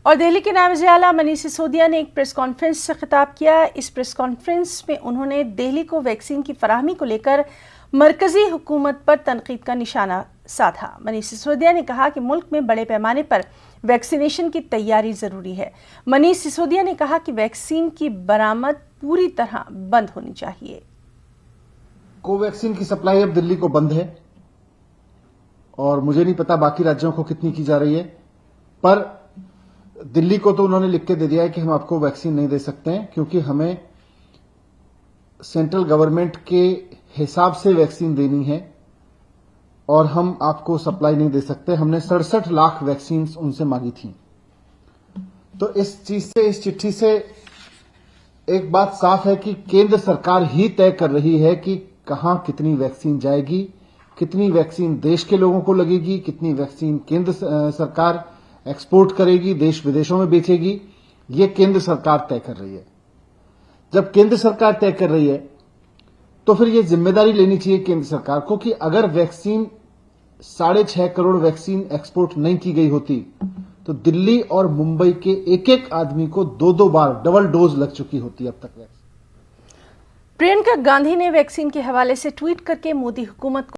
और दिल्ली के नायब वज़ीर-ए-आला मनीष सिसोदिया ने एक प्रेस कॉन्फ्रेंस से खिताब किया। इस प्रेस कॉन्फ्रेंस में उन्होंने दिल्ली को वैक्सीन की फराहमी को लेकर मरकजी हुकूमत पर तनकीद का निशाना साधा। मनीष सिसोदिया ने कहा कि मुल्क में बड़े पैमाने पर वैक्सीनेशन की तैयारी जरूरी है। मनीष सिसोदिया ने कहा कि वैक्सीन की बरामद पूरी तरह बंद होनी चाहिए। कोवैक्सीन की सप्लाई अब दिल्ली को बंद है और मुझे नहीं पता बाकी राज्यों को कितनी की जा रही है, पर दिल्ली को तो उन्होंने लिख के दे दिया है कि हम आपको वैक्सीन नहीं दे सकते हैं, क्योंकि हमें सेंट्रल गवर्नमेंट के हिसाब से वैक्सीन देनी है और हम आपको सप्लाई नहीं दे सकते। हमने 67 लाख वैक्सीन उनसे मांगी थी। तो इस चीज से, इस चिट्ठी से एक बात साफ है कि केंद्र सरकार ही तय कर रही है कि कहां कितनी वैक्सीन जाएगी, कितनी वैक्सीन देश के लोगों को लगेगी, कितनी वैक्सीन केंद्र सरकार एक्सपोर्ट करेगी, देश विदेशों में बेचेगी। ये केंद्र सरकार तय कर रही है। जब केंद्र सरकार तय कर रही है तो फिर ये जिम्मेदारी लेनी चाहिए केंद्र सरकार को कि अगर वैक्सीन 6.5 करोड़ वैक्सीन एक्सपोर्ट नहीं की गई होती तो दिल्ली और मुंबई के एक एक आदमी को 2-2 बार डबल डोज लग चुकी होती अब तक वैक्सीन। प्रियंका गांधी ने वैक्सीन के हवाले से ट्वीट करके मोदी हुकूमत